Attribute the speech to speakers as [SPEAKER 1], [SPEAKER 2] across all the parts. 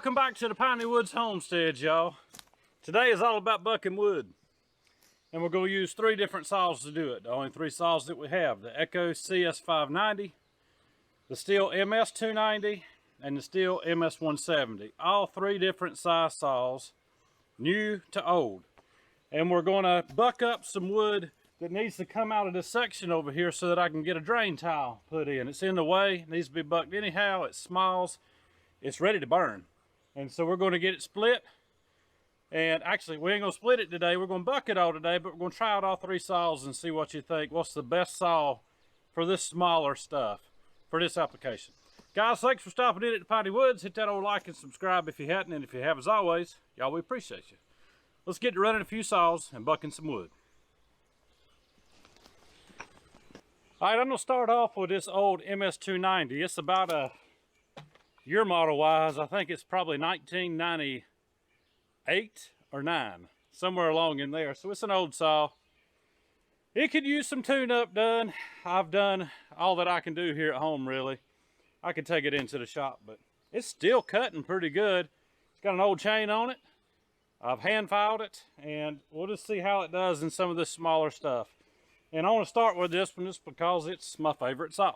[SPEAKER 1] Welcome back to the Piney Woods Homestead, y'all. Today is all about bucking wood. And we're going to use 3 different saws to do it. The only 3 saws that we have. The Echo CS590, the Stihl MS290, and the Stihl MS170. All 3 different size saws, new to old. And we're going to buck up some wood that needs to come out of this section over here so that I can get a drain tile put in. It's in the way, it needs to be bucked anyhow, it smalls, it's ready to burn. And so we're going to get it split. And actually, we ain't going to split it today, we're going to buck it all today, but we're going to try out all 3 saws and see what you think. What's the best saw for this smaller stuff, for this application. Guys, thanks for stopping in at the Piney Woods. Hit that old like and subscribe if you hadn't, and if you have, as always, y'all, we appreciate you. Let's get to running a few saws and bucking some wood. All right, I'm going to start off with this old MS290. It's about a year model wise, I think it's probably 1998 or 9, somewhere along in there. So it's an old saw. It could use some tune-up done. I've done all that I can do here at home, really. I could take it into the shop, but it's still cutting pretty good. It's got an old chain on it. I've hand filed it, and we'll just see how it does in some of this smaller stuff. And I want to start with this one just because it's my favorite saw.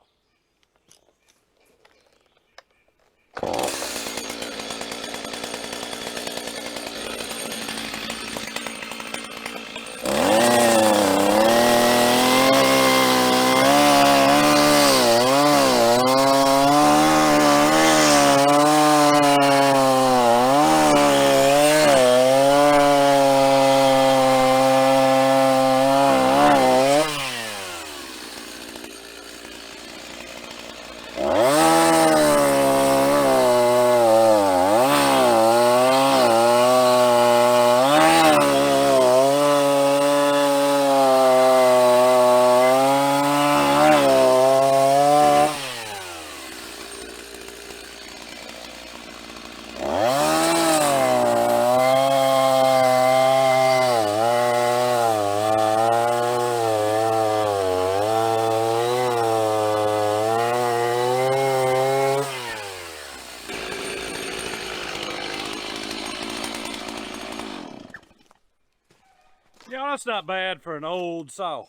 [SPEAKER 1] Yeah, that's not bad for an old saw.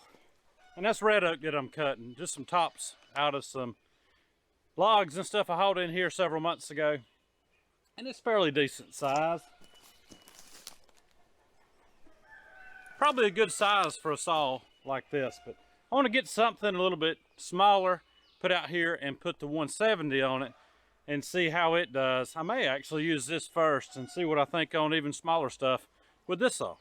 [SPEAKER 1] And that's red oak that I'm cutting. Just some tops out of some logs and stuff I hauled in here several months ago. And it's fairly decent size. Probably a good size for a saw like this. But I want to get something a little bit smaller, put out here and put the 170 on it and see how it does. I may actually use this first and see what I think on even smaller stuff with this saw.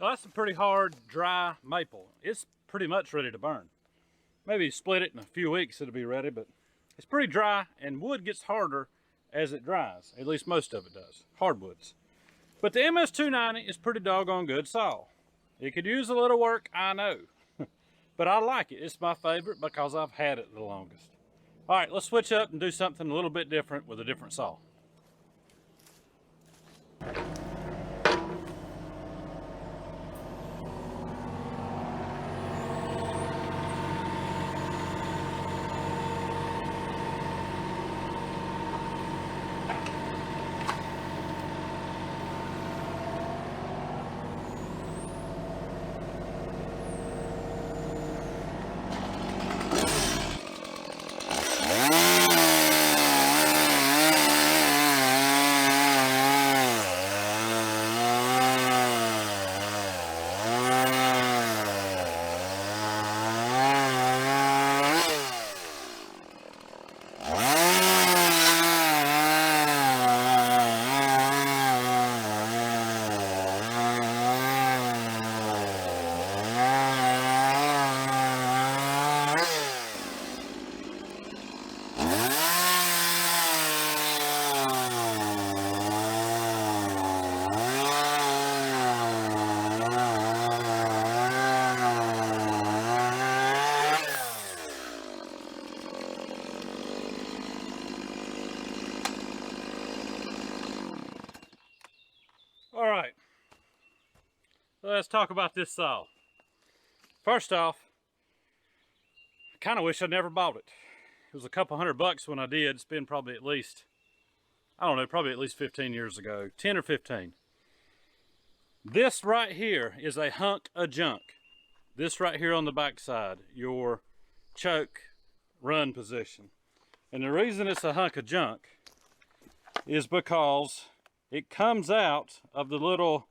[SPEAKER 1] Well, that's a pretty hard, dry maple. It's pretty much ready to burn. Maybe split it in a few weeks, it'll be ready, but it's pretty dry, and wood gets harder as it dries. At least most of it does, hardwoods. But the MS290 is pretty doggone good saw. It could use a little work, I know. But I like it. It's my favorite because I've had it the longest. All right, let's switch up and do something a little bit different with a different saw. All right, let's talk about this saw. First off, I kind of wish I never bought it. It was a couple $100 when I did. It's been probably at least, I don't know, probably at least 15 years ago, 10 or 15. This right here is a hunk of junk. This right here on the back side, your choke run position. And the reason it's a hunk of junk is because it comes out of the little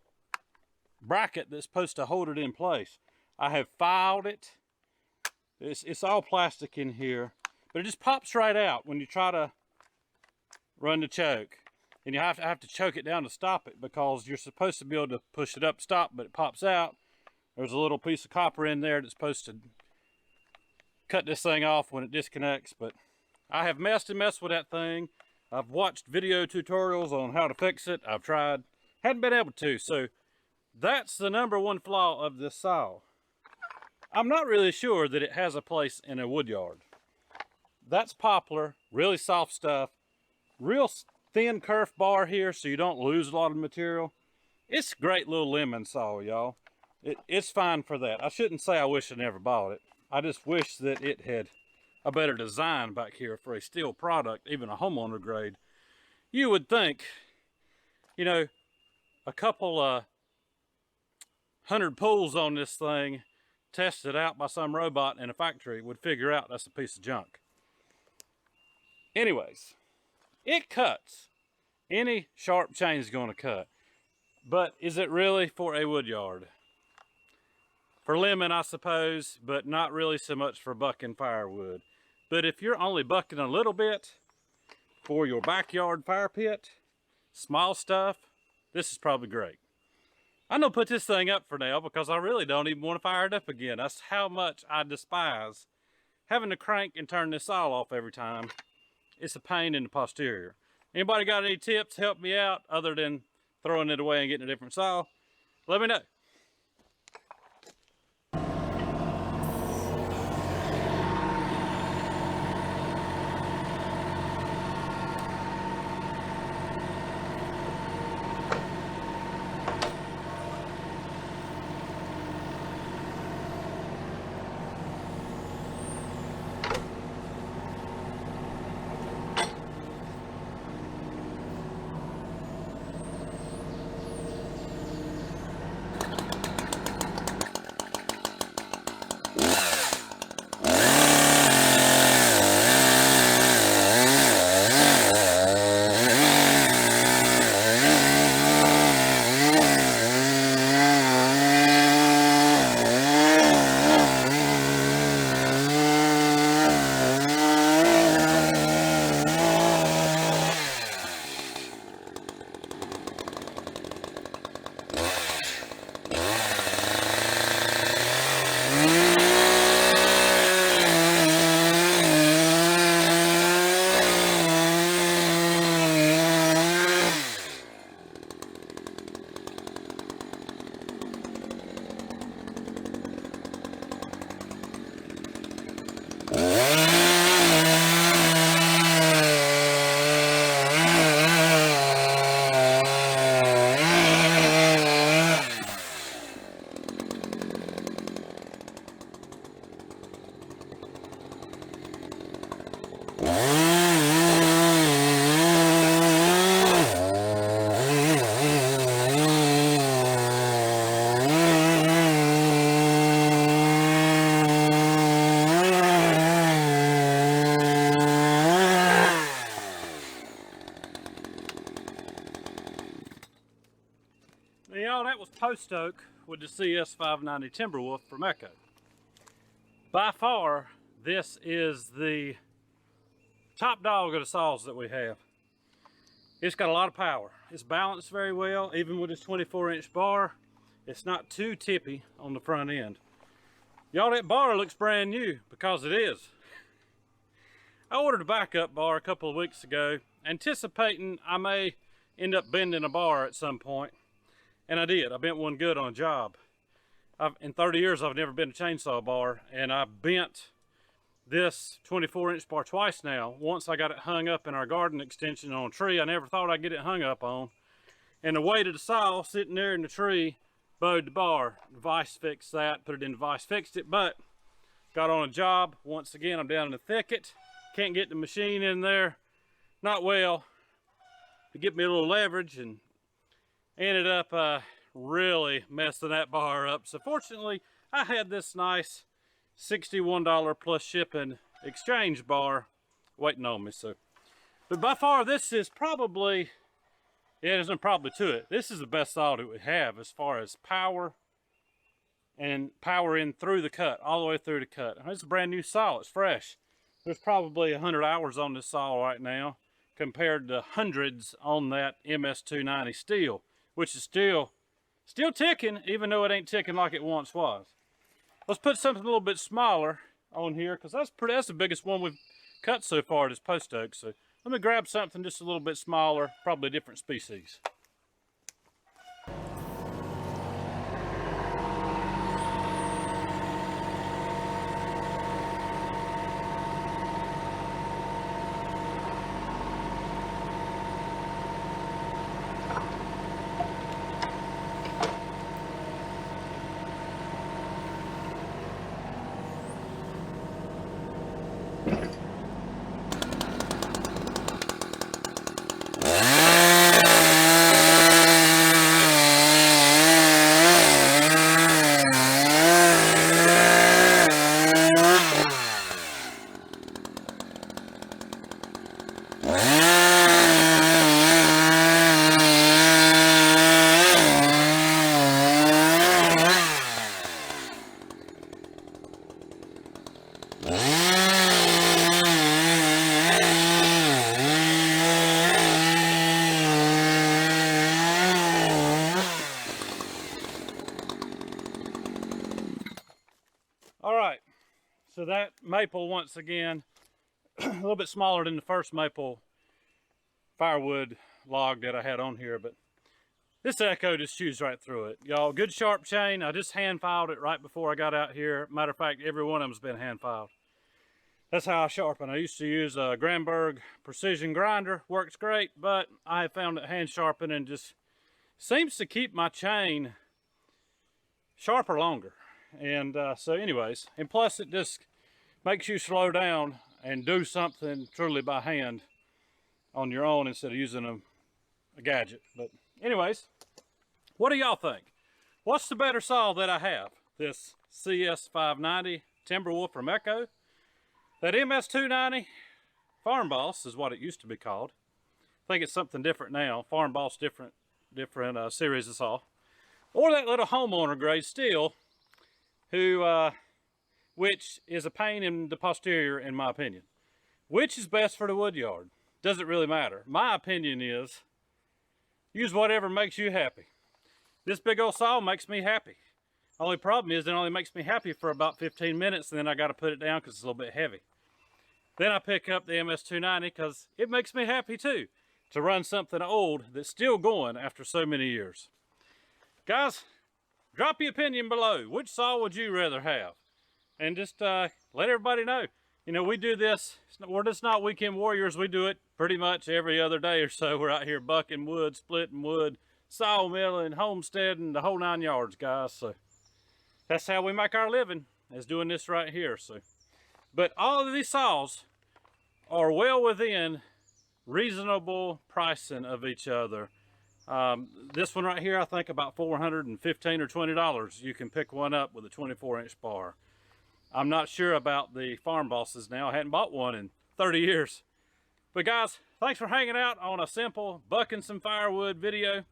[SPEAKER 1] bracket that's supposed to hold it in place. I have filed it. It's all plastic in here, but it just pops right out when you try to run the choke. And you have to choke it down to stop it, because you're supposed to be able to push it up, stop, but it pops out. There's a little piece of copper in there that's supposed to cut this thing off when it disconnects, but I have messed with that thing. I've watched video tutorials on how to fix it. I've tried, hadn't been able to. So that's the #1 flaw of this saw. I'm not really sure that it has a place in a wood yard. That's poplar, really soft stuff, real thin kerf bar here so you don't lose a lot of material. It's a great little lemon saw, y'all. It's fine for that. I shouldn't say I wish I never bought it. I just wish that it had a better design back here for a steel product, even a homeowner grade. You would think, you know, a couple 100 pulls on this thing, tested out by some robot in a factory, would figure out that's a piece of junk. Anyways, it cuts. Any sharp chain is going to cut. But is it really for a wood yard? For lemon, I suppose, but not really so much for bucking firewood. But if you're only bucking a little bit for your backyard fire pit, small stuff, this is probably great. I'm gonna put this thing up for now because I really don't even want to fire it up again. That's how much I despise having to crank and turn this saw off every time. It's a pain in the posterior. Anybody got any tips to help me out other than throwing it away and getting a different saw? Let me know. Y'all, that was post oak with the CS590 Timberwolf from Echo. By far, this is the top dog of the saws that we have. It's got a lot of power. It's balanced very well, even with this 24-inch bar. It's not too tippy on the front end. Y'all, that bar looks brand new, because it is. I ordered a backup bar a couple of weeks ago, anticipating I may end up bending a bar at some point. And I did. I bent one good on a job. In 30 years, I've never bent a chainsaw bar, and I bent this 24-inch bar twice now. Once I got it hung up in our garden extension on a tree I never thought I'd get it hung up on. and the weight of the saw sitting there in the tree bowed the bar. The vise fixed that, put it in the vise, fixed it, but got on a job. Once again, I'm down in the thicket. Can't get the machine in there, not well, to get me a little leverage, and ended up really messing that bar up. So fortunately, I had this nice $61 plus shipping exchange bar waiting on me. So, but by far this is probably, yeah, there's no probably to it. This is the best saw that we have as far as power and power in through the cut, all the way through the cut. It's a brand new saw, it's fresh. There's probably 100 hours on this saw right now compared to hundreds on that MS290 steel, which is still ticking, even though it ain't ticking like it once was. Let's put something a little bit smaller on here, because that's the biggest one we've cut so far, this post oak. So let me grab something just a little bit smaller, probably a different species. All right, so that maple, once again, a little bit smaller than the first maple firewood log that I had on here, but this Echo just chews right through it. Y'all, good sharp chain. I just hand filed it right before I got out here. Matter of fact, every one of them's been hand filed. That's how I sharpen. I used to use a Granberg precision grinder. Works great, but I have found that hand sharpening just seems to keep my chain sharper longer. And so anyways, and plus it just makes you slow down and do something truly by hand on your own instead of using a gadget. But anyways, what do y'all think? What's the better saw that I have? This CS590 Timberwolf from Echo? That MS290 Farm Boss is what it used to be called. I think it's something different now. Farm Boss, different series of saw. Or that little homeowner grade steel, which is a pain in the posterior in my opinion. Which is best for the wood yard? Doesn't really matter. My opinion is, use whatever makes you happy. This big old saw makes me happy. Only problem is it only makes me happy for about 15 minutes, and then I got to put it down because it's a little bit heavy. Then I pick up the MS290 because it makes me happy too, to run something old that's still going after so many years. Guys, drop your opinion below. Which saw would you rather have? And just let everybody know. You know, we do this, we're just not weekend warriors. We do it pretty much every other day or so. We're out here bucking wood, splitting wood, sawmilling, homesteading, the whole 9 yards, guys. So that's how we make our living, is doing this right here. So, but all of these saws are well within reasonable pricing of each other. This one right here, I think about $415 or $20. You can pick one up with a 24-inch bar. I'm not sure about the Farm Bosses now. I hadn't bought one in 30 years. But guys, thanks for hanging out on a simple bucking some firewood video.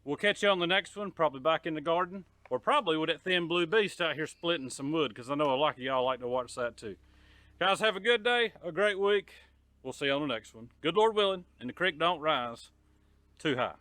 [SPEAKER 1] We'll catch you on the next one, probably back in the garden, or probably with that thin blue beast out here splitting some wood, because I know a lot of y'all like to watch that too. Guys, have a good day, a great week. We'll see you on the next one. Good Lord willing, and the creek don't rise too high.